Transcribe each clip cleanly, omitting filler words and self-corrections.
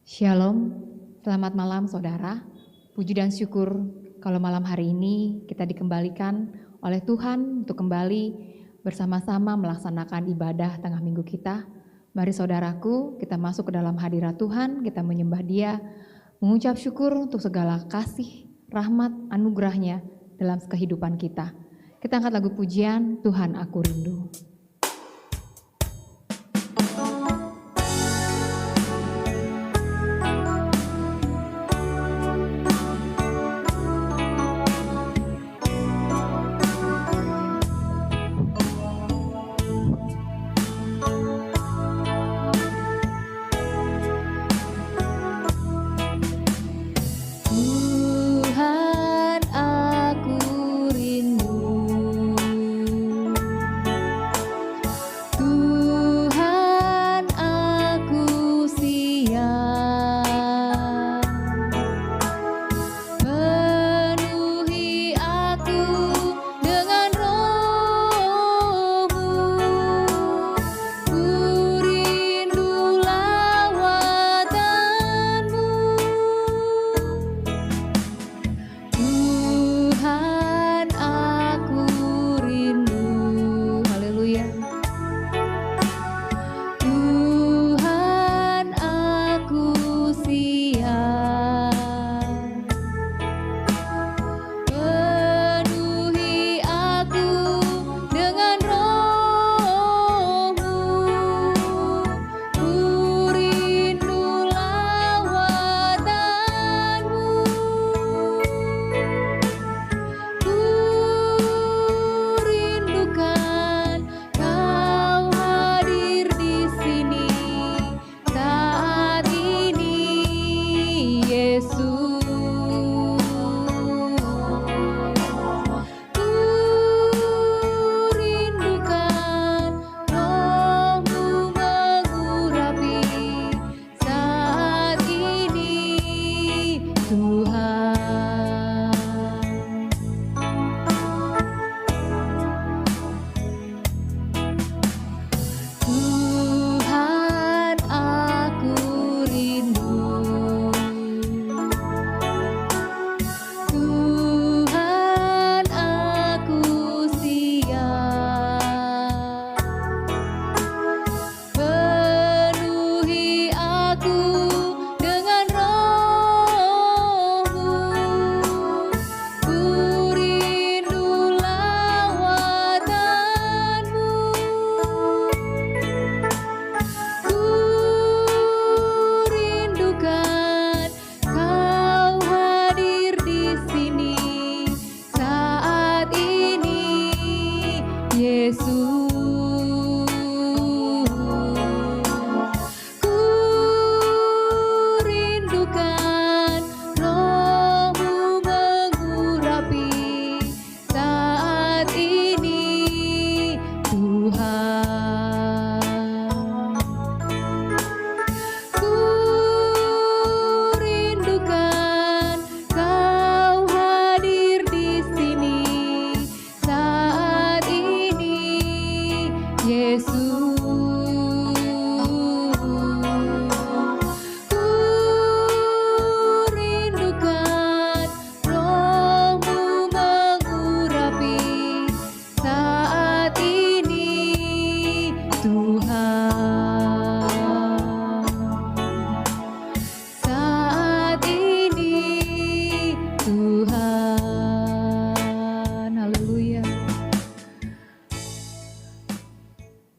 Shalom, selamat malam saudara. Puji dan syukur kalau malam hari ini kita dikembalikan oleh Tuhan untuk kembali bersama-sama melaksanakan ibadah tengah minggu kita. Mari saudaraku, kita masuk ke dalam hadirat Tuhan, kita menyembah Dia, mengucap syukur untuk segala kasih, rahmat, anugerahnya dalam kehidupan kita. Kita angkat lagu pujian, Tuhan Aku Rindu.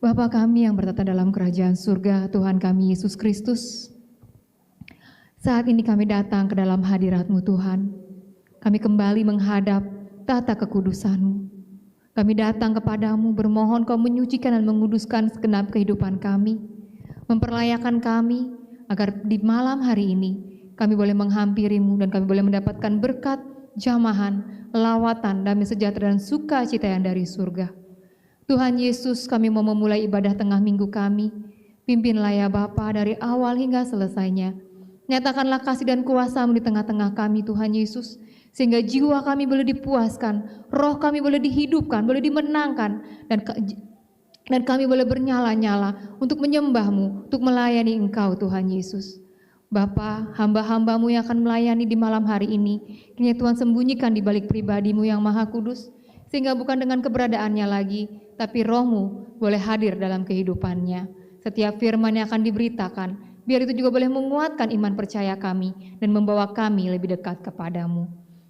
Bapa kami yang bertata dalam kerajaan surga, Tuhan kami Yesus Kristus, saat ini kami datang ke dalam hadirat-Mu Tuhan. Kami kembali menghadap tata kekudusan-Mu. Kami datang kepadamu bermohon Kau menyucikan dan menguduskan segenap kehidupan kami, memperlayakan kami agar di malam hari ini kami boleh menghampiri-Mu dan kami boleh mendapatkan berkat, jamahan, lawatan, damai sejahtera dan sukacita yang dari surga. Tuhan Yesus, kami mau memulai ibadah tengah minggu kami. Pimpinlah ya Bapa dari awal hingga selesainya. Nyatakanlah kasih dan kuasa-Mu di tengah-tengah kami Tuhan Yesus, sehingga jiwa kami boleh dipuaskan, roh kami boleh dihidupkan, boleh dimenangkan, dan kami boleh bernyala-nyala untuk menyembah-Mu, untuk melayani Engkau Tuhan Yesus. Bapa, hamba-hambamu yang akan melayani di malam hari ini, kiranya Tuhan sembunyikan di balik pribadimu yang maha kudus, sehingga bukan dengan keberadaannya lagi, tapi rohmu boleh hadir dalam kehidupannya. Setiap firman yang akan diberitakan, biar itu juga boleh menguatkan iman percaya kami dan membawa kami lebih dekat kepadamu.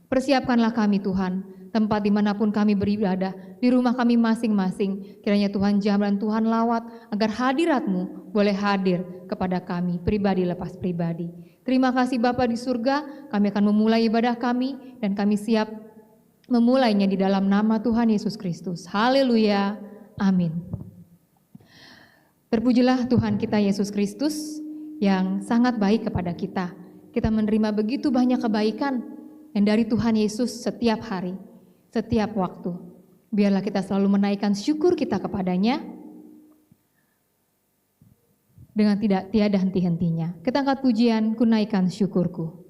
Persiapkanlah kami Tuhan, tempat dimanapun kami beribadah, di rumah kami masing-masing, kiranya Tuhan jam dan Tuhan lawat, agar hadirat-Mu boleh hadir kepada kami, pribadi lepas pribadi. Terima kasih Bapa di surga, kami akan memulai ibadah kami, dan kami siap memulainya di dalam nama Tuhan Yesus Kristus. Haleluya, amin. Terpujilah Tuhan kita Yesus Kristus, yang sangat baik kepada kita. Kita menerima begitu banyak kebaikan, yang dari Tuhan Yesus setiap hari, setiap waktu. Biarlah kita selalu menaikkan syukur kita kepadanya dengan tiada henti-hentinya. Kita angkat pujian, ku naikkan syukurku.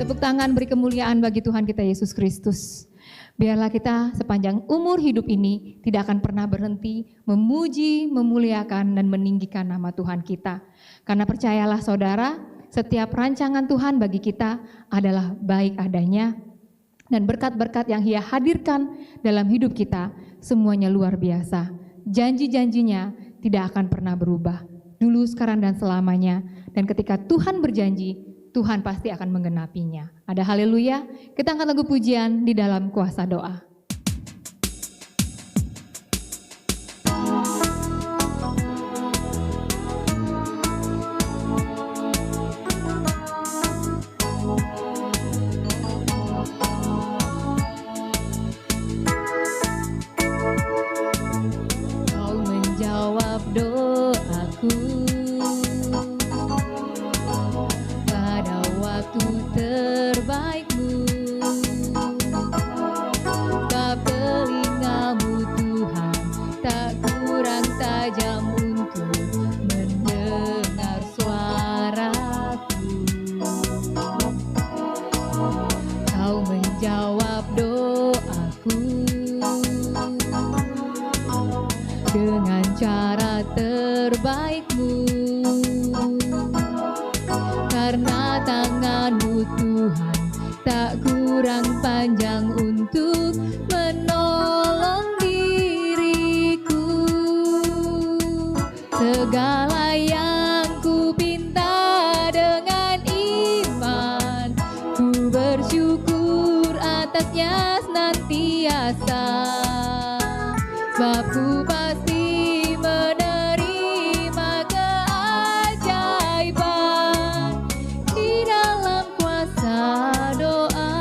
Tepuk tangan beri kemuliaan bagi Tuhan kita Yesus Kristus. Biarlah kita sepanjang umur hidup ini tidak akan pernah berhenti memuji, memuliakan, dan meninggikan nama Tuhan kita. Karena percayalah saudara, setiap rancangan Tuhan bagi kita adalah baik adanya. Dan berkat-berkat yang Ia hadirkan dalam hidup kita semuanya luar biasa. Janji-janjinya tidak akan pernah berubah. Dulu, sekarang, dan selamanya. Dan ketika Tuhan berjanji, Tuhan pasti akan menggenapinya. Ada haleluya. Kita angkat lagu pujian di dalam kuasa doa. Kau menjawab doaku terbaikmu. menjawab doaku dengan cara terbaik-Mu, karena tangan-Mu Tuhan tak kurang panjang untuk menolong diriku. Segala yang ku pinta dengan iman, ku bersyukur atasnya senantiasa, sebab ku pasti menerima keajaiban di dalam kuasa doa.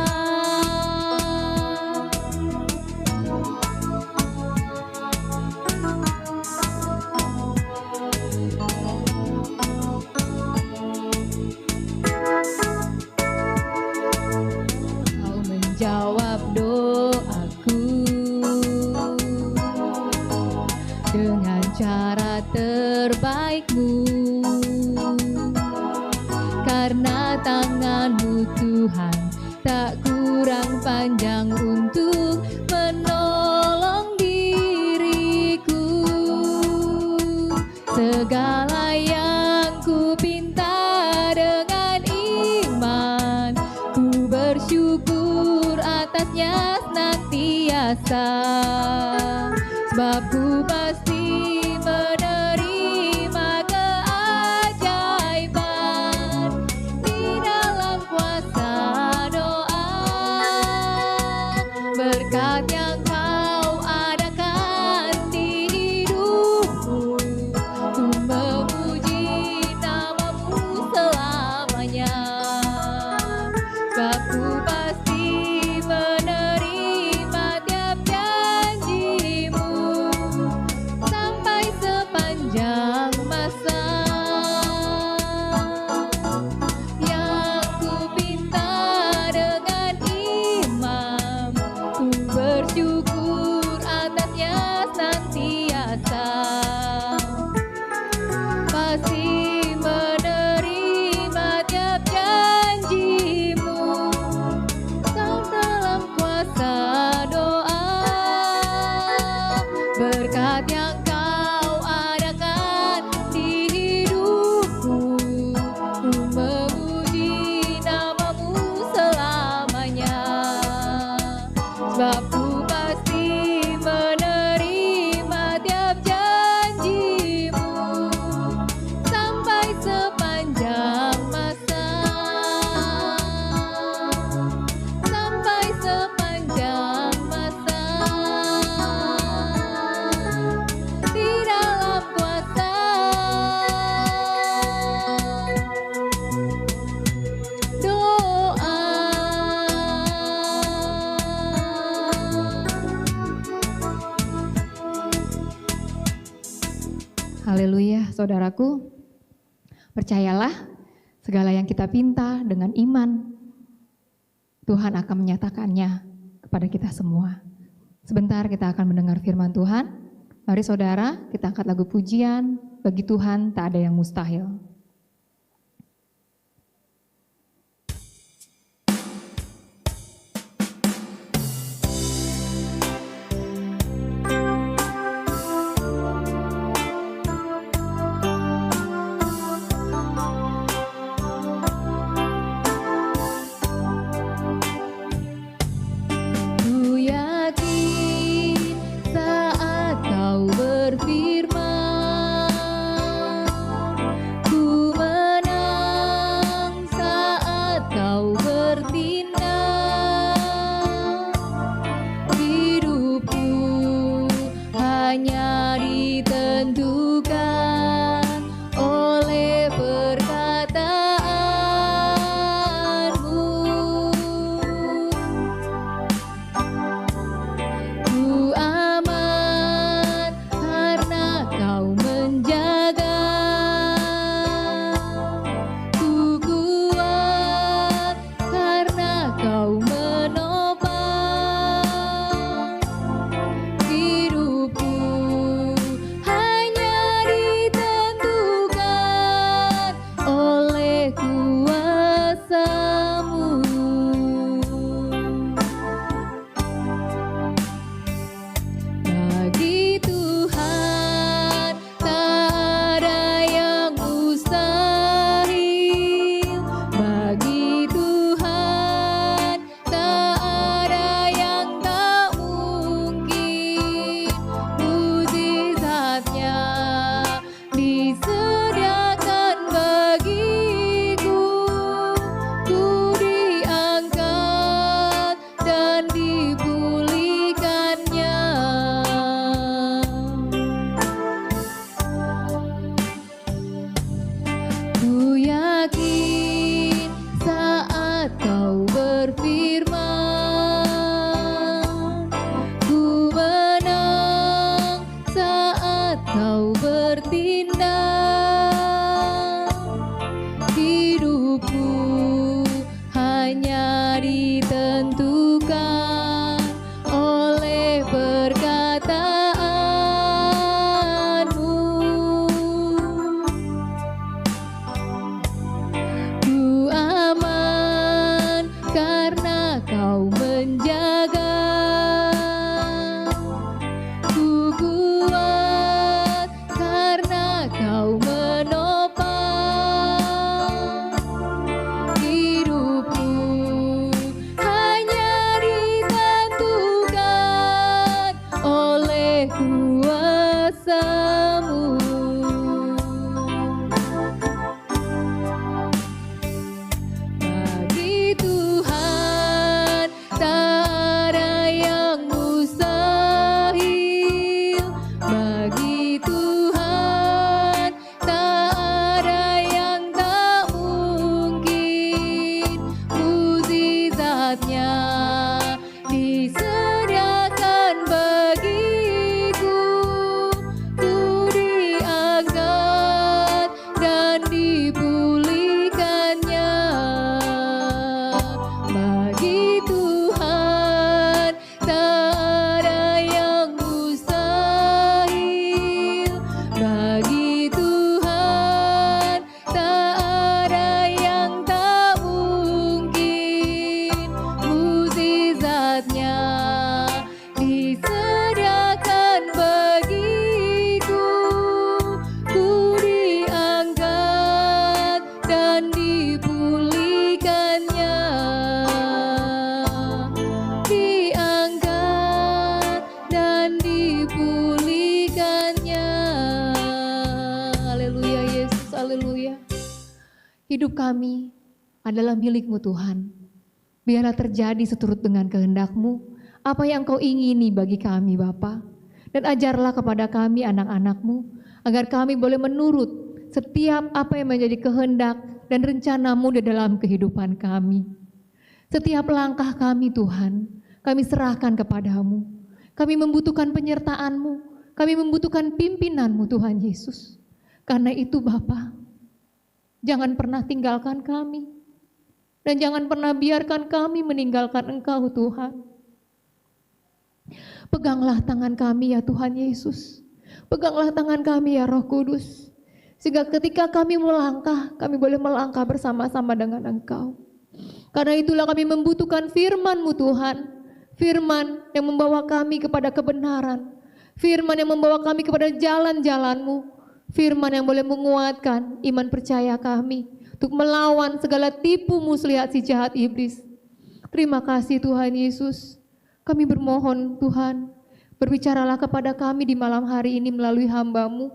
Kau menjawab doaku dengan cara terbaik-Mu, karena tangan-Mu Tuhan tak kurang panjang untuk menolong diriku. Segala yang ku pinta dengan iman, ku bersyukur atasnya senantiasa, sebab ku pasti menerima keajaiban di dalam kuasa doa. Berkat yang Kau adakan di hidupku, ku memuji nama-Mu selamanya, sebab ku pasti menerima tiap janji-Mu sampai sepanjang masa. Yang ku pinta dengan iman, ku bersyukur atasnya senantiasa, pasti menerima tiap janji-Mu dalam kuasa doa. Berkat yang Kau adakan di hidupku, ku memuji nama-Mu selamanya, sebab ku pasti menerima tiap janji-Mu sampai sepanjang masa, sampai sepanjang masa di dalam kuasa doa. Haleluya, saudaraku. Percayalah, segala yang kita pinta dengan iman, Tuhan akan menyatakannya kepada kita semua. Sebentar kita akan mendengar firman Tuhan. Mari saudara, kita angkat lagu pujian, bagi Tuhan tak ada yang mustahil. Ku yakin saat Kau berfirman, ku mujizatnya disediakan bagiku. Ku diangkat dan dipulihkannya. Bagi Tuhan tak ada yang mustahil. Bagi Tuhan tak ada yang tak mungkin. Mujizatnya disediakan bagiku. Ku diangkat dan dipulihkannya. Diangkat dan dipulihkannya. Haleluya Yesus, haleluya. Hidup kami adalah milik-Mu Tuhan. Biarlah terjadi seturut dengan kehendak-Mu, apa yang Kau ingini bagi kami Bapa. Dan ajarlah kepada kami anak-anak-Mu, agar kami boleh menurut setiap apa yang menjadi kehendak dan rencana-Mu di dalam kehidupan kami. Setiap langkah kami Tuhan, kami serahkan kepadamu. Kami membutuhkan penyertaan-Mu, kami membutuhkan pimpinan-Mu Tuhan Yesus. Karena itu Bapa, jangan pernah tinggalkan kami. Dan jangan pernah biarkan kami meninggalkan Engkau Tuhan. Peganglah tangan kami ya Tuhan Yesus. Peganglah tangan kami ya Roh Kudus. Sehingga ketika kami melangkah, kami boleh melangkah bersama-sama dengan Engkau. Karena itulah kami membutuhkan firman-Mu Tuhan. Firman yang membawa kami kepada kebenaran. Firman yang membawa kami kepada jalan-jalan-Mu. Firman yang boleh menguatkan iman percaya kami untuk melawan segala tipu muslihat si jahat iblis. Terima kasih Tuhan Yesus. Kami bermohon Tuhan, berbicaralah kepada kami di malam hari ini melalui hamba-Mu,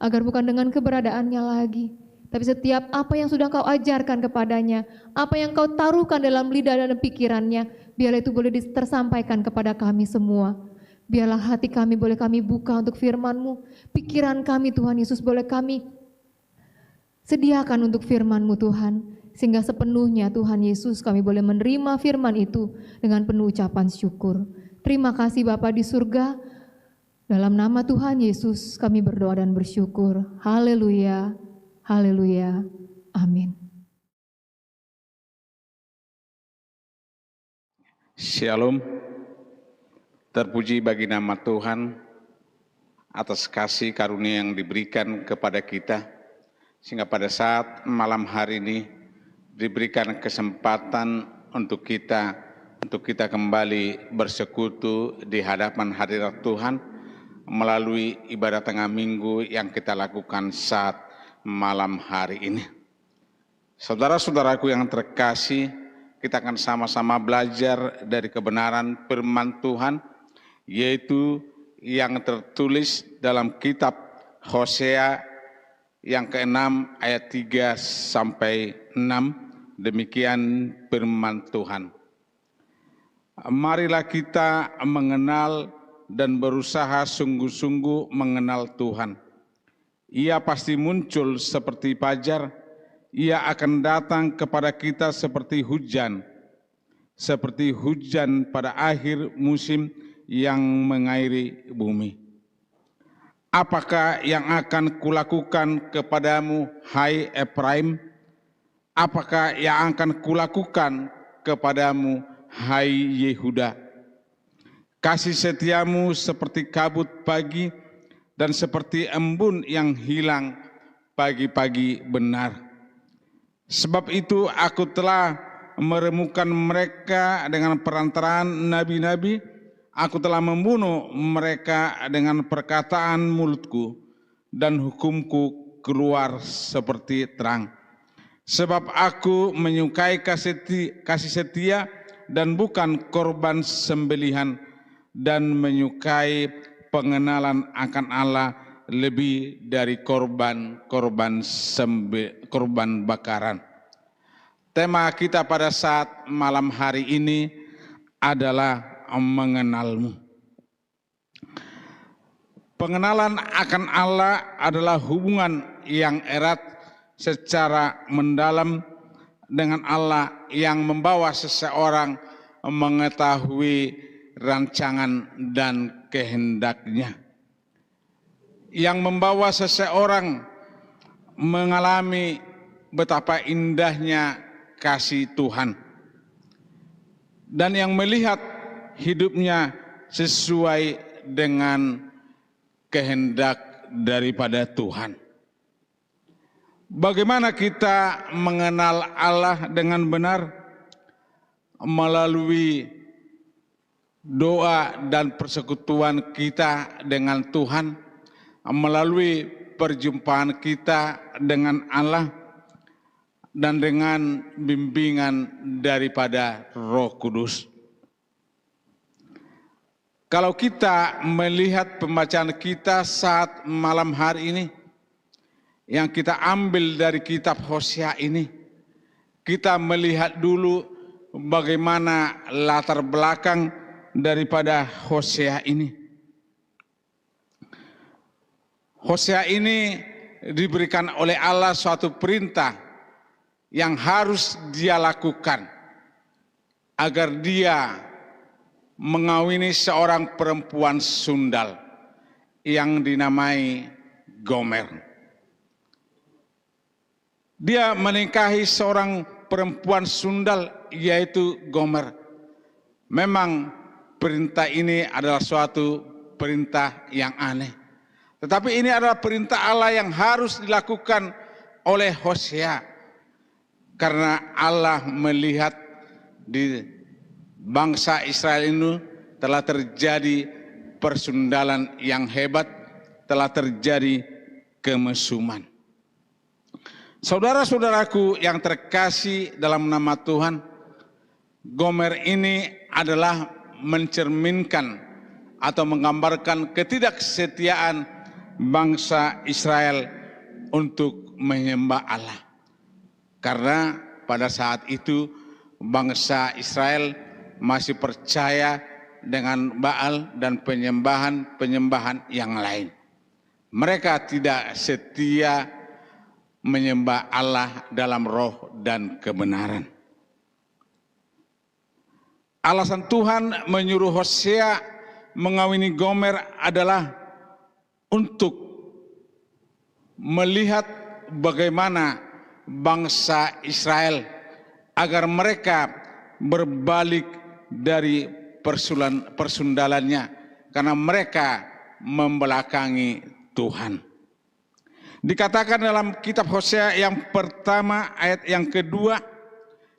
agar bukan dengan keberadaannya lagi, tapi setiap apa yang sudah Kau ajarkan kepadanya, apa yang Kau taruhkan dalam lidah dan pikirannya, biarlah itu boleh tersampaikan kepada kami semua. Biarlah hati kami boleh kami buka untuk firman-Mu, pikiran kami Tuhan Yesus boleh kami sediakan untuk firman-Mu Tuhan, sehingga sepenuhnya Tuhan Yesus kami boleh menerima firman itu dengan penuh ucapan syukur. Terima kasih Bapa di surga, dalam nama Tuhan Yesus kami berdoa dan bersyukur. Haleluya, haleluya, amin. Shalom. Terpuji bagi nama Tuhan atas kasih karunia yang diberikan kepada kita, sehingga pada saat malam hari ini diberikan kesempatan untuk kita kembali bersekutu di hadapan hadirat Tuhan melalui ibadah tengah minggu yang kita lakukan saat malam hari ini. Saudara-saudaraku yang terkasih, kita akan sama-sama belajar dari kebenaran firman Tuhan, yaitu yang tertulis dalam kitab Hosea yang ke-6 ayat 3 sampai 6. Demikian firman Tuhan. Marilah kita mengenal dan berusaha sungguh-sungguh mengenal Tuhan. Ia pasti muncul seperti fajar, ia akan datang kepada kita seperti hujan pada akhir musim yang mengairi bumi. Apakah yang akan kulakukan kepadamu, hai Efraim? Apakah yang akan kulakukan kepadamu, hai Yehuda? Kasih setiamu seperti kabut pagi dan seperti embun yang hilang pagi-pagi benar. Sebab itu aku telah meremukan mereka dengan perantaraan nabi-nabi. Aku telah membunuh mereka dengan perkataan mulutku, dan hukumku keluar seperti terang. Sebab aku menyukai kasih setia dan bukan korban sembelihan, dan menyukai pengenalan akan Allah lebih dari korban bakaran. Tema kita pada saat malam hari ini adalah mengenalmu. Pengenalan akan Allah adalah hubungan yang erat secara mendalam dengan Allah yang membawa seseorang mengetahui rancangan dan kehendaknya, yang membawa seseorang mengalami betapa indahnya kasih Tuhan, dan yang melihat hidupnya sesuai dengan kehendak daripada Tuhan. Bagaimana kita mengenal Allah dengan benar? Melalui doa dan persekutuan kita dengan Tuhan, melalui perjumpaan kita dengan Allah, dan dengan bimbingan daripada Roh Kudus. Kalau kita melihat pembacaan kita saat malam hari ini, yang kita ambil dari kitab Hosea ini, kita melihat dulu bagaimana latar belakang daripada Hosea ini. Hosea ini diberikan oleh Allah suatu perintah yang harus dia lakukan agar dia mengawini seorang perempuan sundal yang dinamai Gomer. Dia menikahi seorang perempuan sundal yaitu Gomer. Memang perintah ini adalah suatu perintah yang aneh. Tetapi ini adalah perintah Allah yang harus dilakukan oleh Hosea. Karena Allah melihat di bangsa Israel ini telah terjadi persundalan yang hebat, telah terjadi kemesuman. Saudara-saudaraku yang terkasih dalam nama Tuhan, Gomer ini adalah mencerminkan atau menggambarkan ketidaksetiaan bangsa Israel untuk menyembah Allah. Karena pada saat itu bangsa Israel masih percaya dengan Baal dan penyembahan-penyembahan yang lain. Mereka tidak setia menyembah Allah dalam roh dan kebenaran. Alasan Tuhan menyuruh Hosea mengawini Gomer adalah untuk melihat bagaimana bangsa Israel agar mereka berbalik dari persundalannya karena mereka membelakangi Tuhan. Dikatakan dalam kitab Hosea yang pertama ayat yang kedua,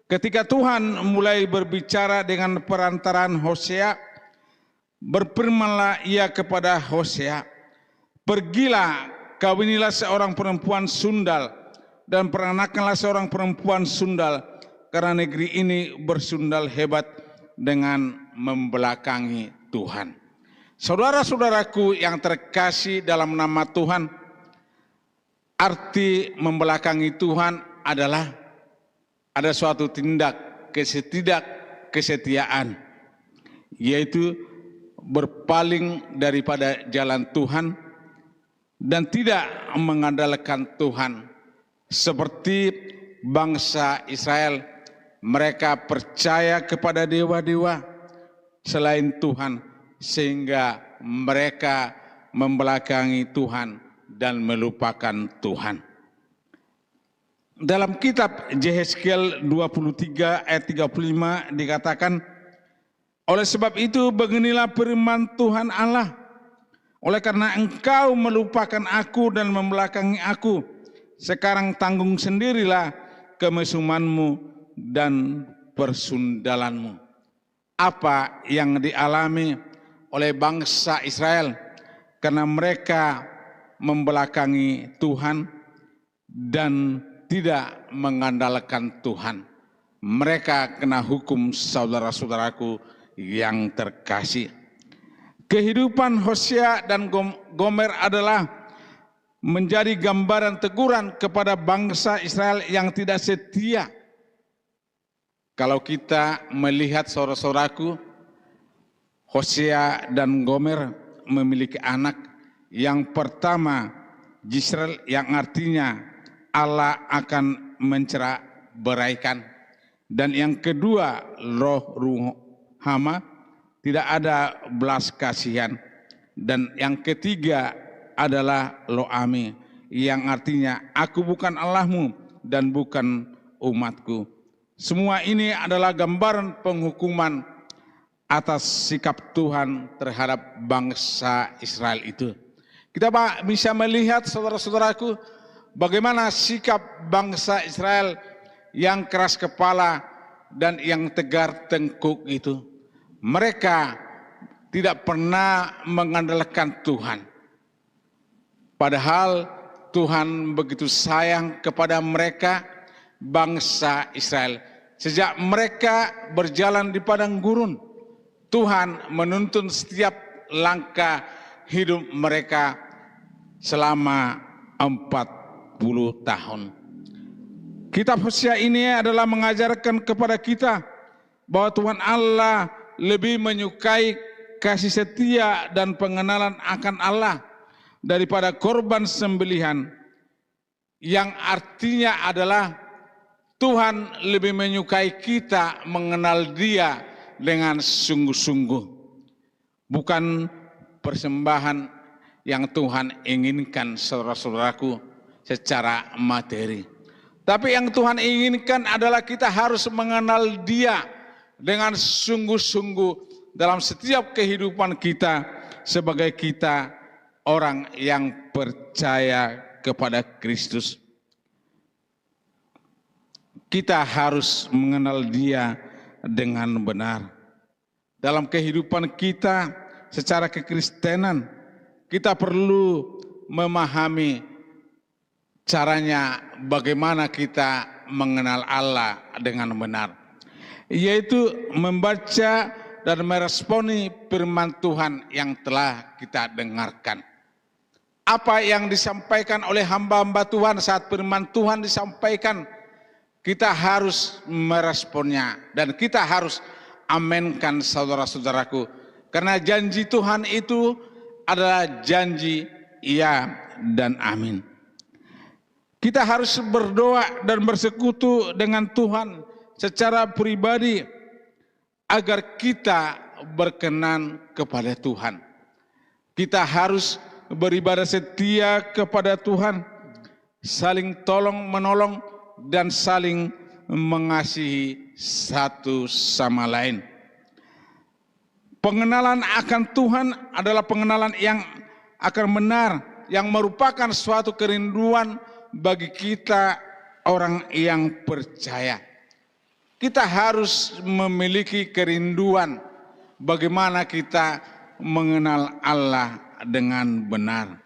ketika Tuhan mulai berbicara dengan perantaraan Hosea, berfirmanlah ia kepada Hosea, pergilah, kawinilah seorang perempuan sundal dan peranakanlah seorang perempuan sundal, karena negeri ini bersundal hebat dengan membelakangi Tuhan. Saudara-saudaraku yang terkasih dalam nama Tuhan, arti membelakangi Tuhan adalah ada suatu tindak ketidakkesetiaan, yaitu berpaling daripada jalan Tuhan dan tidak mengandalkan Tuhan. Seperti bangsa Israel, mereka percaya kepada dewa-dewa selain Tuhan, sehingga mereka membelakangi Tuhan dan melupakan Tuhan. Dalam kitab Yehezkiel 23 ayat 35 dikatakan, oleh sebab itu beginilah firman Tuhan Allah, oleh karena engkau melupakan aku dan membelakangi aku, sekarang tanggung sendirilah kemesumanmu dan persundalanmu. Apa yang dialami oleh bangsa Israel karena mereka membelakangi Tuhan dan tidak mengandalkan Tuhan. Mereka kena hukum, saudara-saudaraku yang terkasih. Kehidupan Hosea dan Gomer adalah menjadi gambaran teguran kepada bangsa Israel yang tidak setia. Kalau kita melihat saudara-saudaraku, Hosea dan Gomer memiliki anak. Yang pertama, Yisrael, yang artinya Allah akan menceraikan. Dan yang kedua, hama, tidak ada belas kasihan. Dan yang ketiga adalah loami, yang artinya aku bukan Allahmu dan bukan umatku. Semua ini adalah gambaran penghukuman atas sikap Tuhan terhadap bangsa Israel itu. Kita bisa melihat, saudara-saudaraku, bagaimana sikap bangsa Israel yang keras kepala dan yang tegar tengkuk itu. Mereka tidak pernah mengandalkan Tuhan. Padahal Tuhan begitu sayang kepada mereka, bangsa Israel. Sejak mereka berjalan di padang gurun, Tuhan menuntun setiap langkah hidup mereka selama 40 tahun. Kitab Hosea ini adalah mengajarkan kepada kita bahwa Tuhan Allah lebih menyukai kasih setia dan pengenalan akan Allah daripada korban sembelihan, yang artinya adalah Tuhan lebih menyukai kita mengenal Dia dengan sungguh-sungguh, bukan persembahan yang Tuhan inginkan, saudara-saudaraku, secara materi. Tapi yang Tuhan inginkan adalah kita harus mengenal Dia dengan sungguh-sungguh dalam setiap kehidupan kita sebagai kita orang yang percaya kepada Kristus. Kita harus mengenal Dia dengan benar. Dalam kehidupan kita secara kekristenan, kita perlu memahami caranya bagaimana kita mengenal Allah dengan benar, yaitu membaca dan meresponi firman Tuhan yang telah kita dengarkan. Apa yang disampaikan oleh hamba-hamba Tuhan saat firman Tuhan disampaikan, kita harus meresponnya dan kita harus amenkan, saudara-saudaraku. Karena janji Tuhan itu adalah janji ya dan amin. Kita harus berdoa dan bersekutu dengan Tuhan secara pribadi agar kita berkenan kepada Tuhan. Kita harus beribadah setia kepada Tuhan, saling tolong menolong dan saling mengasihi satu sama lain. Pengenalan akan Tuhan adalah pengenalan yang akan benar, yang merupakan suatu kerinduan bagi kita orang yang percaya. Kita harus memiliki kerinduan bagaimana kita mengenal Allah dengan benar.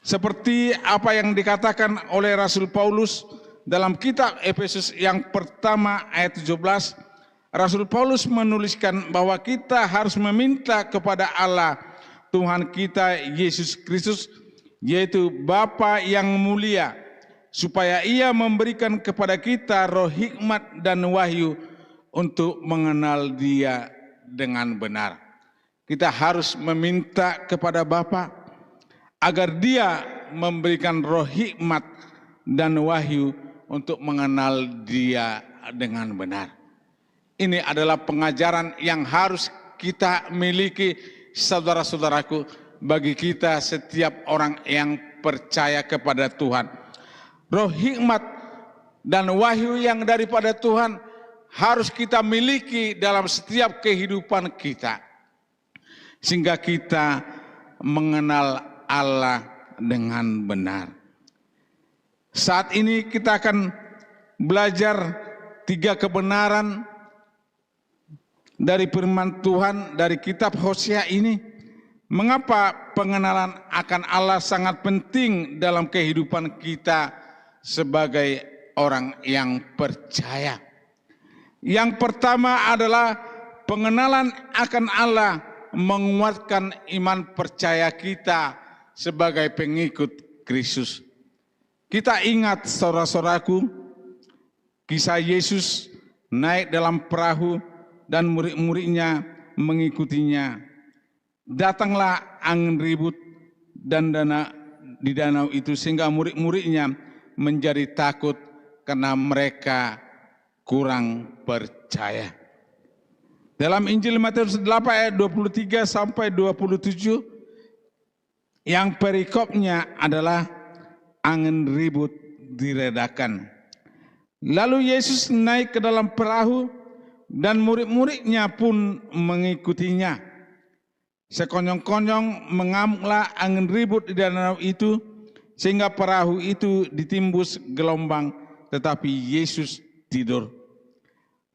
Seperti apa yang dikatakan oleh Rasul Paulus dalam kitab Efesus yang pertama ayat 17, Rasul Paulus menuliskan bahwa kita harus meminta kepada Allah Tuhan kita Yesus Kristus, yaitu Bapa yang mulia, supaya Ia memberikan kepada kita roh hikmat dan wahyu untuk mengenal Dia dengan benar. Kita harus meminta kepada Bapa agar Dia memberikan roh hikmat dan wahyu untuk mengenal Dia dengan benar. Ini adalah pengajaran yang harus kita miliki, saudara-saudaraku, bagi kita setiap orang yang percaya kepada Tuhan. Roh hikmat dan wahyu yang daripada Tuhan harus kita miliki dalam setiap kehidupan kita, sehingga kita mengenal Allah dengan benar. Saat ini kita akan belajar 3 kebenaran dari firman Tuhan dari kitab Hosea ini. Mengapa pengenalan akan Allah sangat penting dalam kehidupan kita sebagai orang yang percaya? Yang pertama adalah pengenalan akan Allah menguatkan iman percaya kita sebagai pengikut Kristus. Kita ingat, saudara-saudaraku, kisah Yesus naik dalam perahu dan murid-muridnya mengikutinya. Datanglah angin ribut dan di danau itu, sehingga murid-muridnya menjadi takut karena mereka kurang percaya. Dalam Injil Matius 8 ayat 23 sampai 27, yang perikopnya adalah angin ribut diredakan. Lalu Yesus naik ke dalam perahu dan murid-muridnya pun mengikutinya. Sekonyong-konyong mengamuklah angin ribut di danau itu, sehingga perahu itu ditimbus gelombang, tetapi Yesus tidur.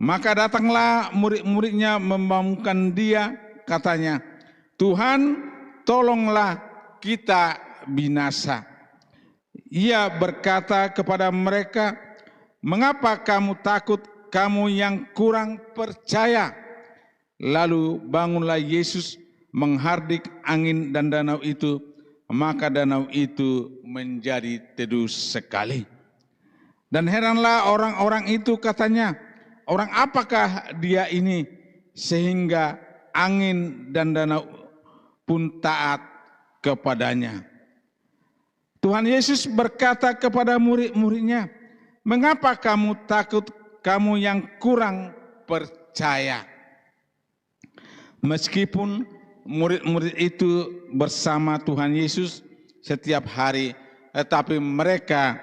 Maka datanglah murid-muridnya membangunkan dia, katanya, "Tuhan, tolonglah, kita binasa." Ia berkata kepada mereka, "Mengapa kamu takut, kamu yang kurang percaya?" Lalu bangunlah Yesus menghardik angin dan danau itu, maka danau itu menjadi teduh sekali. Dan heranlah orang-orang itu, katanya, "Orang apakah dia ini sehingga angin dan danau pun taat kepadanya?" Tuhan Yesus berkata kepada murid-muridnya, "Mengapa kamu takut, kamu yang kurang percaya?" Meskipun murid-murid itu bersama Tuhan Yesus setiap hari, tetapi mereka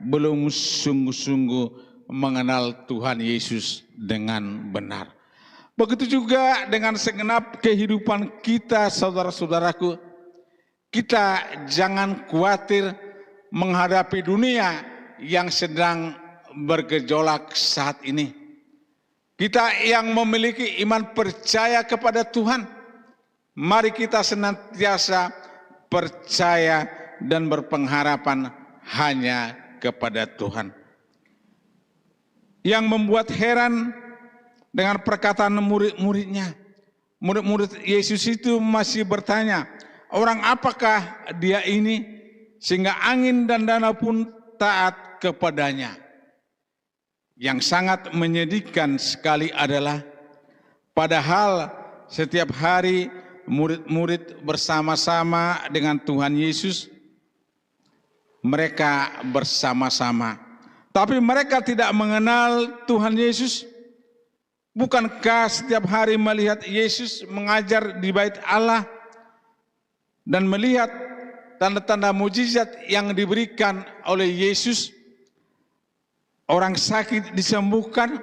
belum sungguh-sungguh mengenal Tuhan Yesus dengan benar. Begitu juga dengan segenap kehidupan kita, saudara-saudaraku. Kita jangan khawatir menghadapi dunia yang sedang bergejolak saat ini. Kita yang memiliki iman percaya kepada Tuhan, mari kita senantiasa percaya dan berpengharapan hanya kepada Tuhan. Yang membuat heran dengan perkataan murid-muridnya. Murid-murid Yesus itu masih bertanya, "Orang apakah dia ini sehingga angin dan danau pun taat kepadanya?" Yang sangat menyedihkan sekali adalah padahal setiap hari murid-murid bersama-sama dengan Tuhan Yesus, mereka bersama-sama. Tapi mereka tidak mengenal Tuhan Yesus. Bukankah setiap hari melihat Yesus mengajar di bait Allah dan melihat tanda-tanda mujizat yang diberikan oleh Yesus? Orang sakit disembuhkan,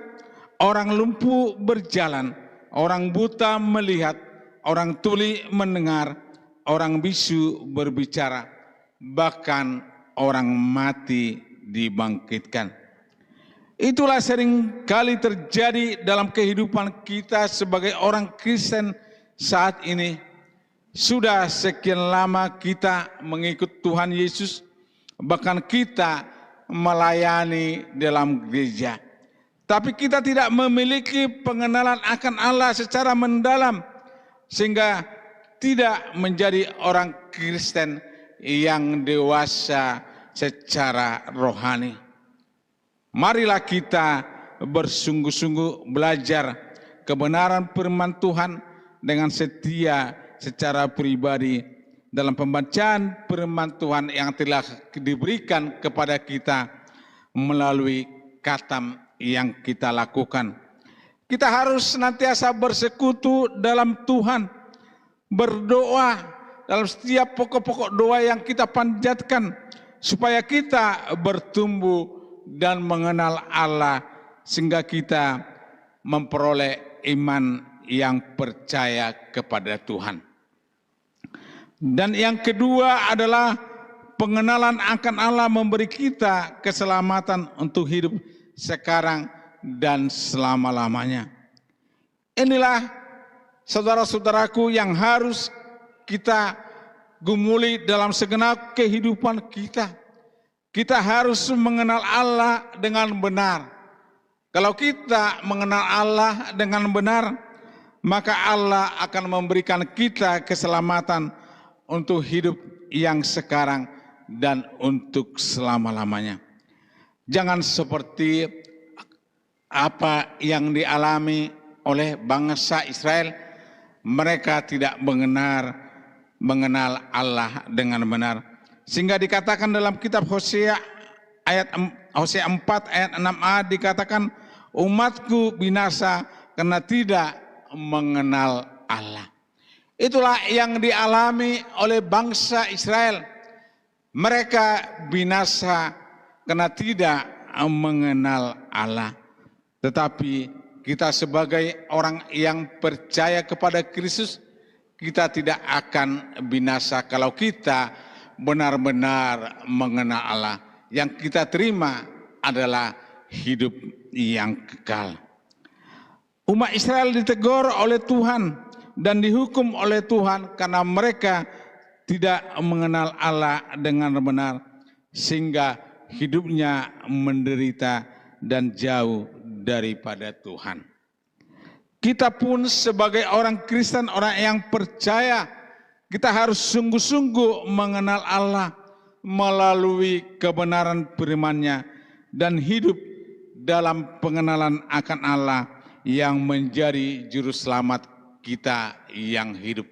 orang lumpuh berjalan, orang buta melihat, orang tuli mendengar, orang bisu berbicara, bahkan orang mati dibangkitkan. Itulah sering kali terjadi dalam kehidupan kita sebagai orang Kristen saat ini. Sudah sekian lama kita mengikut Tuhan Yesus, bahkan kita melayani dalam gereja. Tapi kita tidak memiliki pengenalan akan Allah secara mendalam, sehingga tidak menjadi orang Kristen yang dewasa secara rohani. Marilah kita bersungguh-sungguh belajar kebenaran firman Tuhan dengan setia secara pribadi dalam pembacaan firman Tuhan yang telah diberikan kepada kita melalui khatam yang kita lakukan. Kita harus senantiasa bersekutu dalam Tuhan, berdoa dalam setiap pokok-pokok doa yang kita panjatkan, supaya kita bertumbuh dan mengenal Allah, sehingga kita memperoleh iman yang percaya kepada Tuhan. Dan yang kedua adalah pengenalan akan Allah memberi kita keselamatan untuk hidup sekarang dan selama-lamanya. Inilah saudara-saudaraku yang harus kita gumuli dalam segenap kehidupan kita. Kita harus mengenal Allah dengan benar. Kalau kita mengenal Allah dengan benar, maka Allah akan memberikan kita keselamatan untuk hidup yang sekarang dan untuk selama-lamanya. Jangan seperti apa yang dialami oleh bangsa Israel. Mereka tidak mengenal Allah dengan benar. Sehingga dikatakan dalam kitab Hosea 4 ayat 6a dikatakan, "Umatku binasa karena tidak mengenal Allah. Itulah yang dialami oleh bangsa Israel. Mereka binasa karena tidak mengenal Allah. Tetapi kita sebagai orang yang percaya kepada Kristus, kita tidak akan binasa kalau kita benar-benar mengenal Allah. Yang kita terima adalah hidup yang kekal. Umat Israel ditegur oleh Tuhan dan dihukum oleh Tuhan karena mereka tidak mengenal Allah dengan benar, sehingga hidupnya menderita dan jauh daripada Tuhan. Kita pun sebagai orang Kristen, orang yang percaya, kita harus sungguh-sungguh mengenal Allah melalui kebenaran firman-Nya dan hidup dalam pengenalan akan Allah yang menjadi juru selamat kita yang hidup.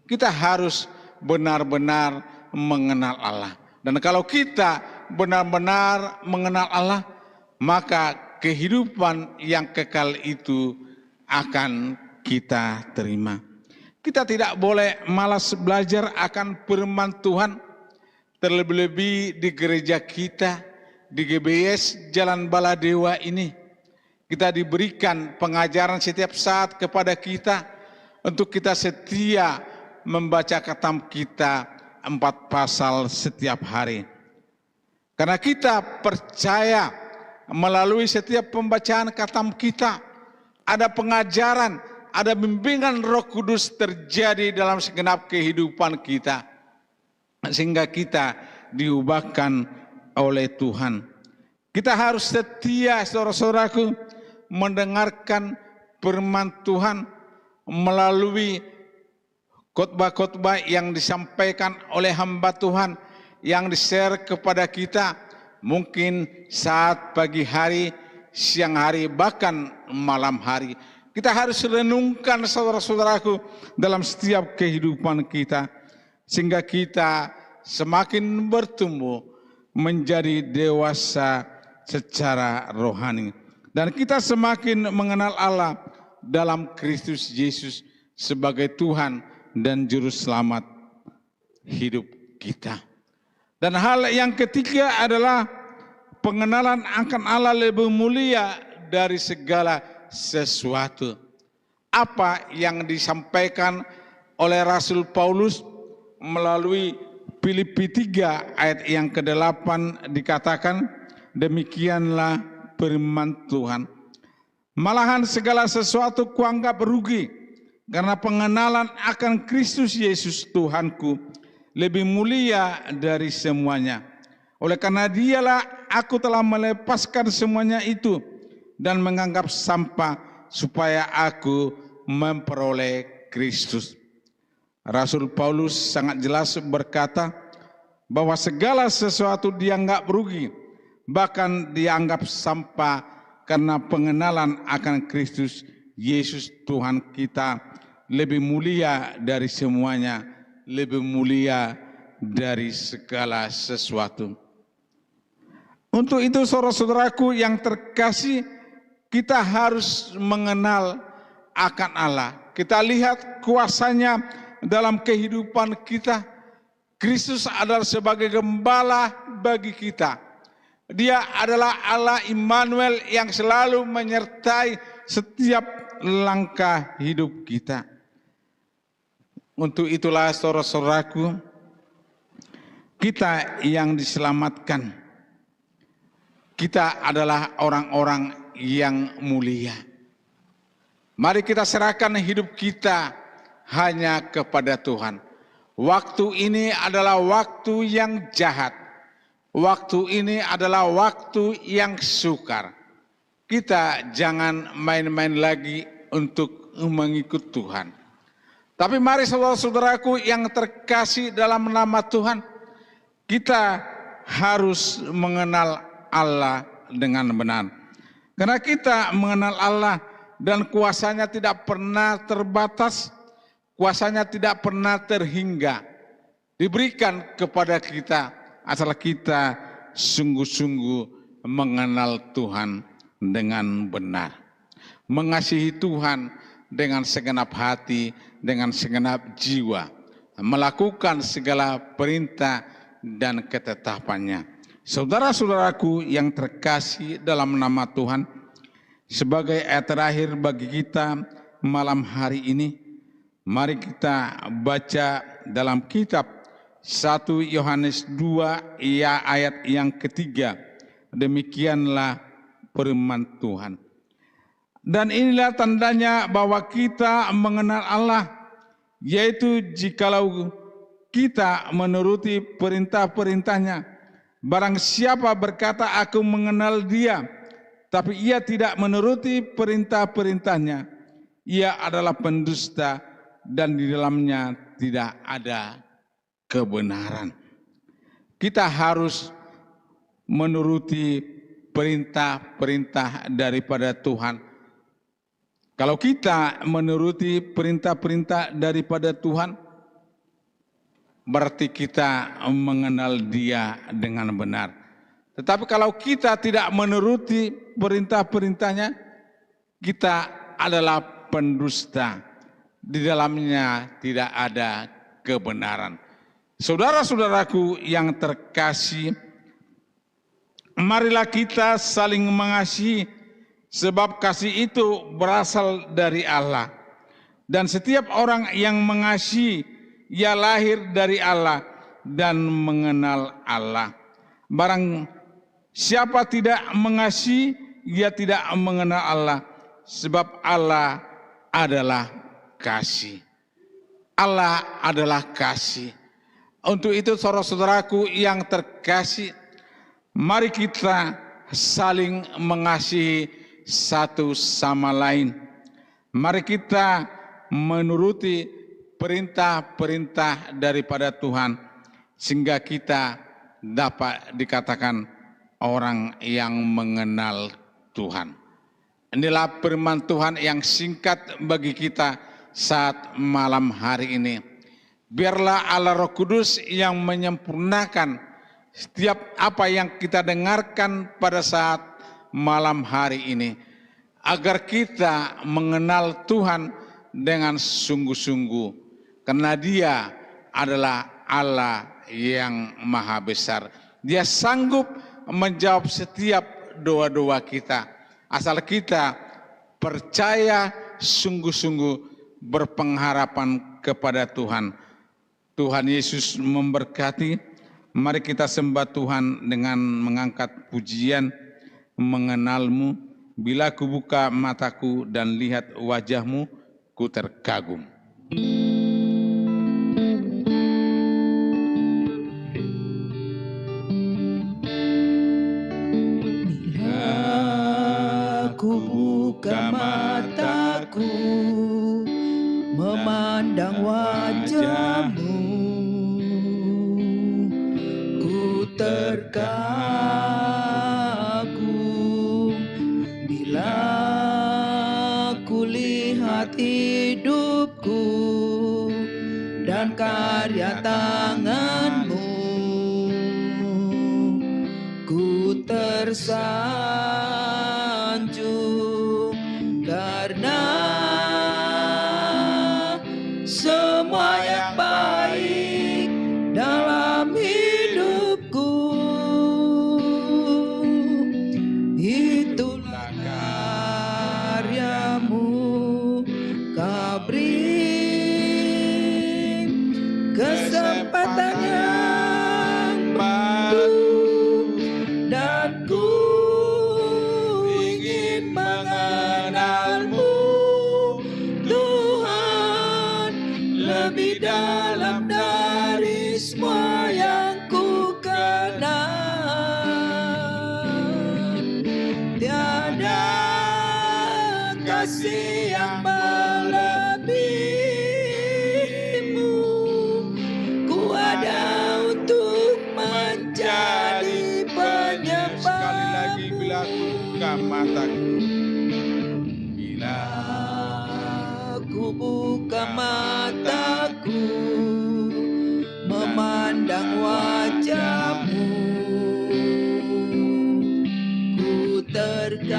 Kita harus benar-benar mengenal Allah. Dan kalau kita benar-benar mengenal Allah, maka kehidupan yang kekal itu akan kita terima. Kita tidak boleh malas belajar akan firman Tuhan, terlebih-lebih di gereja kita, di GBS Jalan Baladewa ini. Kita diberikan pengajaran setiap saat kepada kita untuk kita setia membaca katam kita 4 pasal setiap hari. Karena kita percaya melalui setiap pembacaan katam kita ada pengajaran, ada bimbingan Roh Kudus terjadi dalam segenap kehidupan kita. Sehingga kita diubahkan oleh Tuhan. Kita harus setia, saudara-saudaraku, mendengarkan firman Tuhan melalui khotbah-khotbah yang disampaikan oleh hamba Tuhan, yang di-share kepada kita, mungkin saat pagi hari, siang hari, bahkan malam hari. Kita harus renungkan, saudara-saudaraku, dalam setiap kehidupan kita, sehingga kita semakin bertumbuh menjadi dewasa secara rohani. Dan kita semakin mengenal Allah dalam Kristus Yesus sebagai Tuhan dan Juru Selamat hidup kita. Dan hal yang ketiga adalah pengenalan akan Allah lebih mulia dari segala sesuatu. Apa yang disampaikan oleh Rasul Paulus melalui Filipi 3 ayat yang ke-8 dikatakan, demikianlah firman Tuhan. Malahan segala sesuatu kuanggap rugi karena pengenalan akan Kristus Yesus Tuhanku lebih mulia dari semuanya. Oleh karena dialah aku telah melepaskan semuanya itu dan menganggap sampah supaya aku memperoleh Kristus. Rasul Paulus sangat jelas berkata bahwa segala sesuatu dianggap rugi, bahkan dianggap sampah karena pengenalan akan Kristus Yesus Tuhan kita lebih mulia dari semuanya, lebih mulia dari segala sesuatu. Untuk itu saudara-saudaraku yang terkasih, kita harus mengenal akan Allah. Kita lihat kuasanya dalam kehidupan kita. Kristus adalah sebagai gembala bagi kita. Dia adalah Allah Immanuel yang selalu menyertai setiap langkah hidup kita. Untuk itulah saudara-saudaraku, kita yang diselamatkan, kita adalah orang-orang yang mulia. Mari kita serahkan hidup kita hanya kepada Tuhan. Waktu ini adalah waktu yang jahat. Waktu ini adalah waktu yang sukar. Kita jangan main-main lagi untuk mengikut Tuhan. Tapi mari saudara-saudaraku yang terkasih dalam nama Tuhan, kita harus mengenal Allah dengan benar. Karena kita mengenal Allah dan kuasanya tidak pernah terbatas, kuasanya tidak pernah terhingga. Diberikan kepada kita asal kita sungguh-sungguh mengenal Tuhan dengan benar. Mengasihi Tuhan dengan segenap hati, dengan segenap jiwa, melakukan segala perintah dan ketetapannya. Saudara-saudaraku yang terkasih dalam nama Tuhan, sebagai ayat terakhir bagi kita malam hari ini, mari kita baca dalam kitab 1 Yohanes 2 ayat yang ketiga. Demikianlah firman Tuhan. Dan inilah tandanya bahwa kita mengenal Allah, yaitu jikalau kita menuruti perintah-perintahnya. Barang siapa berkata aku mengenal Dia, tapi ia tidak menuruti perintah-perintahnya, ia adalah pendusta dan di dalamnya tidak ada kebenaran. Kita harus menuruti perintah-perintah daripada Tuhan. Kalau kita menuruti perintah-perintah daripada Tuhan, berarti kita mengenal Dia dengan benar. Tetapi kalau kita tidak menuruti perintah-perintahnya, kita adalah pendusta. Di dalamnya tidak ada kebenaran. Saudara-saudaraku yang terkasih, marilah kita saling mengasihi, sebab kasih itu berasal dari Allah. Dan setiap orang yang mengasihi, ia lahir dari Allah dan mengenal Allah. Barang siapa tidak mengasihi, ia tidak mengenal Allah, sebab Allah adalah kasih. Allah adalah kasih. Untuk itu saudara-saudaraku yang terkasih, mari kita saling mengasihi satu sama lain. Mari kita menuruti perintah-perintah daripada Tuhan, sehingga kita dapat dikatakan orang yang mengenal Tuhan. Inilah firman Tuhan yang singkat bagi kita saat malam hari ini. Biarlah Allah Roh Kudus yang menyempurnakan setiap apa yang kita dengarkan pada saat malam hari ini, agar kita mengenal Tuhan dengan sungguh-sungguh, karena Dia adalah Allah yang maha besar. Dia sanggup menjawab setiap doa-doa kita, asal kita percaya sungguh-sungguh berpengharapan kepada Tuhan. Tuhan Yesus memberkati. Mari kita sembah Tuhan dengan mengangkat pujian mengenalmu. Bila ku buka mataku dan lihat wajahmu, ku terkagum. Bila ku buka mataku, memandang wajahmu, ku terkagum. Bila ku lihat hidupku dan karya tanganmu, ku tersanjung karena semua yang baik dalam hidupku, itulah karyamu. Kau beri kesempatan yang baru, dan ku ingin mengenalmu, Tuhan, lebih dalam dari semua yang ku kenal. Tiada kasih yang melebihimu, ku ada untuk menjadi penyembahmu. Sekali lagi, bila ku buka mataku, bila Ku buka mataku, memandang wajahmu, ku terkagum.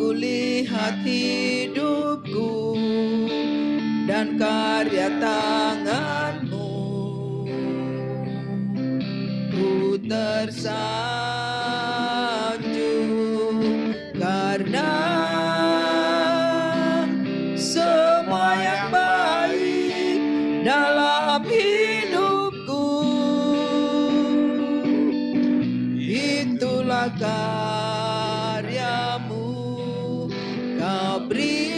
kulihat hidupku dan karya tangan-Mu. Ku tersanjung karena semua yang baik dalam hidupku. Itulah karya-Mu, Kau beri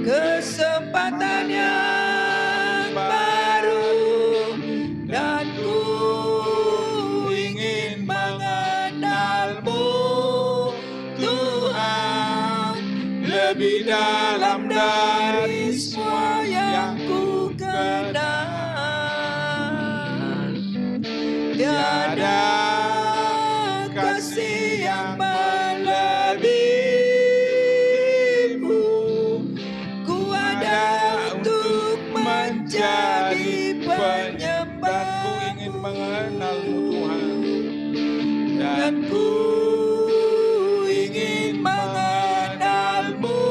kesempatan yang baru, dan ku ingin mengenal-Mu, Tuhan, lebih dalam dari semua yang ku kenal. Tiada kasih yang melebihi-Mu. Ku ada untuk menjadi penyembah-Mu. Ku ingin mengenal-Mu Tuhan. Dan ku ingin mengenal-Mu,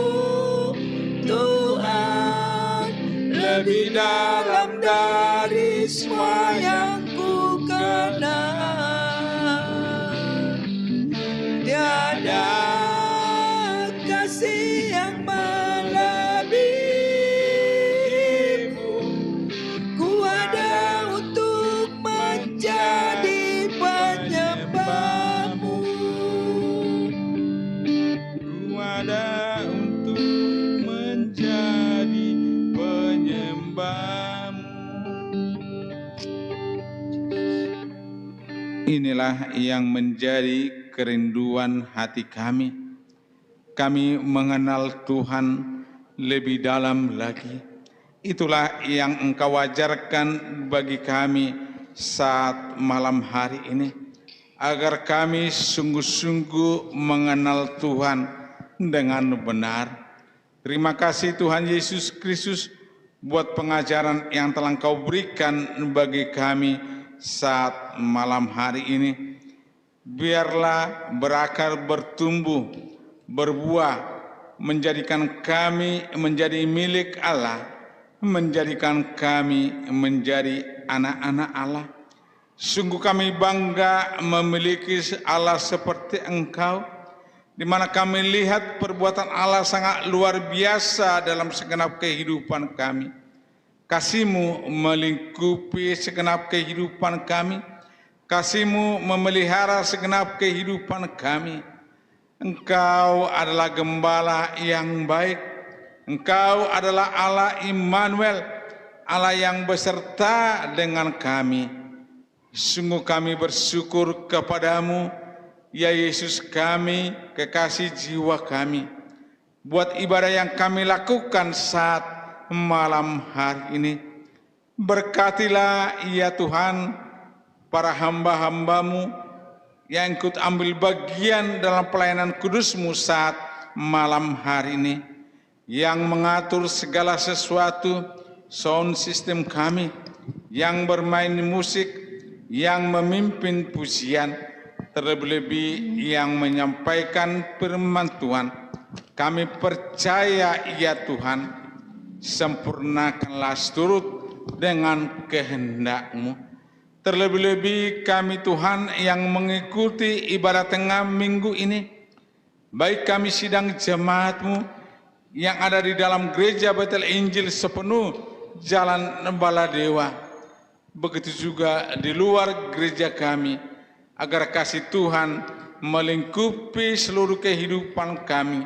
Tuhan, lebih dalam dari semua yang ku kenal. Tiada kasih yang melebihi-Mu. Ku ada untuk menjadi penyembah-Mu. Ku ada untuk menjadi penyembah-Mu. Inilah yang menjadi kerinduan hati kami. Kami mengenal Tuhan lebih dalam lagi. Itulah yang Engkau ajarkan bagi kami saat malam hari ini, agar kami sungguh-sungguh mengenal Tuhan dengan benar. Terima kasih Tuhan Yesus Kristus buat pengajaran yang telah Engkau berikan bagi kami saat malam hari ini. Biarlah berakar, bertumbuh, berbuah, menjadikan kami menjadi milik Allah, menjadikan kami menjadi anak-anak Allah. Sungguh kami bangga memiliki Allah seperti Engkau, di mana kami lihat perbuatan Allah sangat luar biasa dalam segenap kehidupan kami. Kasih-Mu melingkupi segenap kehidupan kami. Kasih-Mu memelihara segenap kehidupan kami. Engkau adalah gembala yang baik. Engkau adalah Allah Immanuel, Allah yang beserta dengan kami. Sungguh kami bersyukur kepada-Mu, ya Yesus kami, kekasih jiwa kami, buat ibadah yang kami lakukan saat malam hari ini. Berkatilah ya Tuhan para hamba-hamba-Mu yang ikut ambil bagian dalam pelayanan kudus-Mu saat malam hari ini, yang mengatur segala sesuatu, sound system kami, yang bermain musik, yang memimpin pujian, terlebih-lebih yang menyampaikan firman Tuhan. Kami percaya ya Tuhan, sempurnakanlah seturut dengan kehendak-Mu. Terlebih-lebih kami Tuhan yang mengikuti ibadah tengah minggu ini, baik kami sidang jemaat-Mu yang ada di dalam gereja Betel Injil sepenuh Jalan Baladewa, begitu juga di luar gereja kami, agar kasih Tuhan melingkupi seluruh kehidupan kami,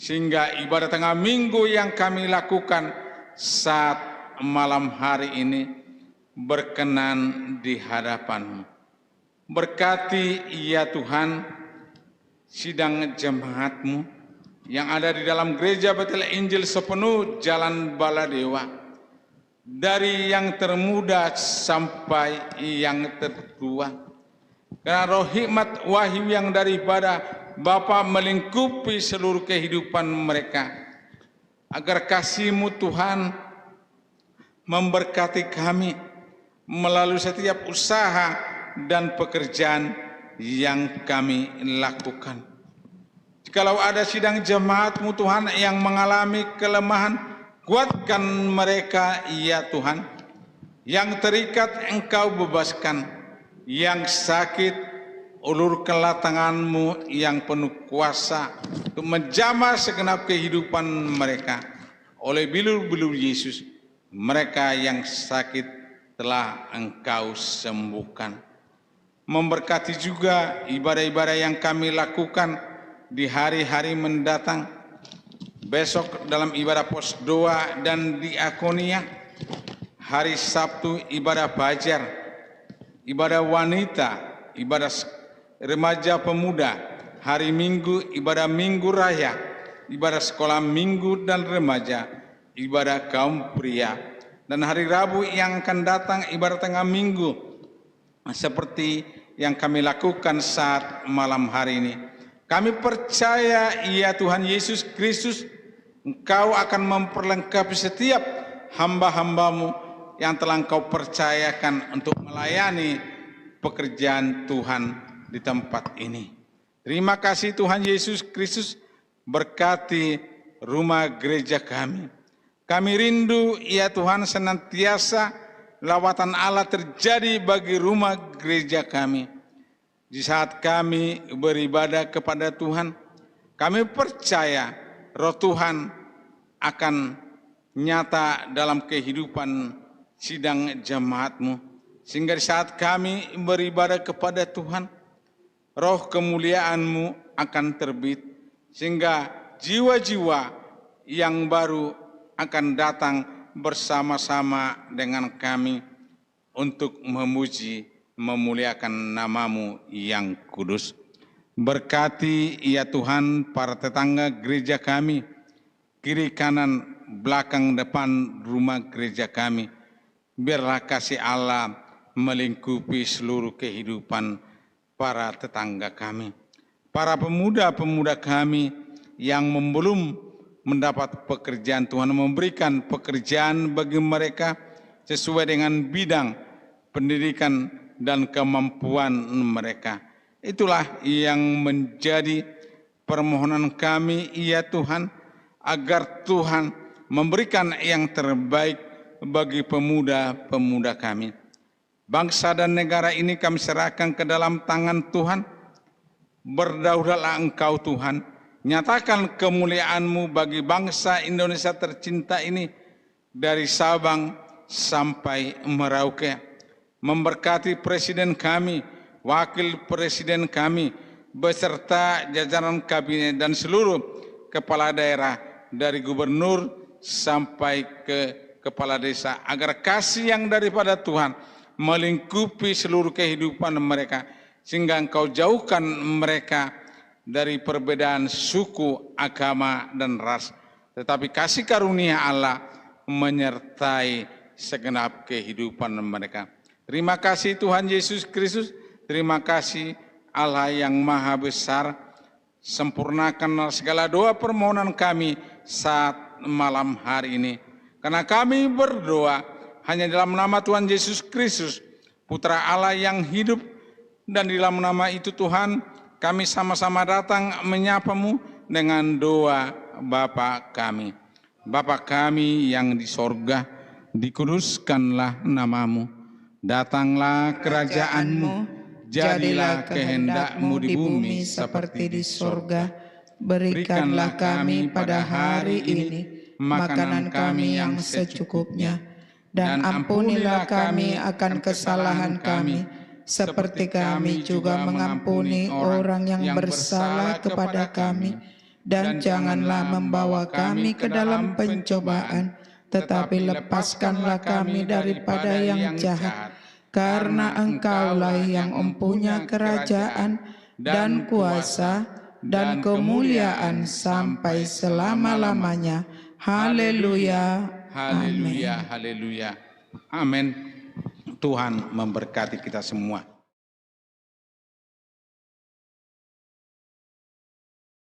sehingga ibadah tengah minggu yang kami lakukan saat malam hari ini berkenan di hadapan-Mu. Berkati ya Tuhan sidang jemaat-Mu yang ada di dalam gereja Betel Injil sepenuh Jalan Baladewa, dari yang termuda sampai yang tertua. Karena roh hikmat wahyu yang daripada Bapa melingkupi seluruh kehidupan mereka, agar kasih-Mu Tuhan memberkati kami melalui setiap usaha dan pekerjaan yang kami lakukan. Jikalau ada sidang jemaat-Mu Tuhan yang mengalami kelemahan, kuatkan mereka ya Tuhan. Yang terikat Engkau bebaskan, yang sakit ulurkanlah tangan-Mu yang penuh kuasa untuk menjamah segenap kehidupan mereka. Oleh bilur-bilur Yesus, mereka yang sakit telah Engkau sembuhkan. Memberkati juga ibadah-ibadah yang kami lakukan di hari-hari mendatang. Besok dalam ibadah pos doa dan diakonia, hari Sabtu ibadah fajar, ibadah wanita, ibadah remaja pemuda, hari Minggu ibadah Minggu Raya, ibadah sekolah Minggu dan remaja, ibadah kaum pria, dan hari Rabu yang akan datang ibadah tengah minggu, seperti yang kami lakukan saat malam hari ini. Kami percaya ya Tuhan Yesus Kristus, Engkau akan memperlengkapi setiap hamba-hamba-Mu yang telah Engkau percayakan untuk melayani pekerjaan Tuhan di tempat ini. Terima kasih Tuhan Yesus Kristus, berkati rumah gereja kami. Kami rindu ya Tuhan senantiasa lawatan Allah terjadi bagi rumah gereja kami. Di saat kami beribadah kepada Tuhan, kami percaya Roh Tuhan akan nyata dalam kehidupan sidang jemaat-Mu. Sehingga di saat kami beribadah kepada Tuhan, Roh kemuliaan-Mu akan terbit. Sehingga jiwa-jiwa yang baru akan datang bersama-sama dengan kami untuk memuji, memuliakan nama-Mu yang kudus. Berkati ya Tuhan para tetangga gereja kami, kiri kanan belakang depan rumah gereja kami. Biarlah kasih Allah melingkupi seluruh kehidupan para tetangga kami. Para pemuda-pemuda kami yang belum mendapat pekerjaan, Tuhan memberikan pekerjaan bagi mereka sesuai dengan bidang pendidikan dan kemampuan mereka. Itulah yang menjadi permohonan kami ya Tuhan, agar Tuhan memberikan yang terbaik bagi pemuda-pemuda kami. Bangsa dan negara ini kami serahkan ke dalam tangan Tuhan. Berdaulatlah Engkau Tuhan, nyatakan kemuliaan-Mu bagi bangsa Indonesia tercinta ini, dari Sabang sampai Merauke. Memberkati presiden kami, wakil presiden kami, beserta jajaran kabinet dan seluruh kepala daerah dari gubernur sampai ke kepala desa, agar kasih yang daripada Tuhan melingkupi seluruh kehidupan mereka, sehingga Engkau jauhkan mereka dari perbedaan suku, agama, dan ras. Tetapi kasih karunia Allah menyertai segenap kehidupan mereka. Terima kasih Tuhan Yesus Kristus, terima kasih Allah yang Maha Besar. Sempurnakan segala doa permohonan kami saat malam hari ini. Karena kami berdoa hanya dalam nama Tuhan Yesus Kristus, Putra Allah yang hidup, dan di dalam nama itu Tuhan kami sama-sama datang menyapa-Mu dengan doa Bapa kami. Bapa kami yang di sorga, dikuduskanlah nama-Mu. Datanglah kerajaan-Mu, jadilah kehendak-Mu di bumi seperti di sorga. Berikanlah kami pada hari ini makanan kami yang secukupnya, dan ampunilah kami akan kesalahan kami, seperti kami juga mengampuni orang yang bersalah kepada kami. Dan janganlah membawa kami ke dalam pencobaan, tetapi lepaskanlah kami daripada yang jahat. Karena Engkaulah yang mempunyai kerajaan dan kuasa dan kemuliaan sampai selama-lamanya. Haleluya. Haleluya, haleluya. Amin. Tuhan memberkati kita semua.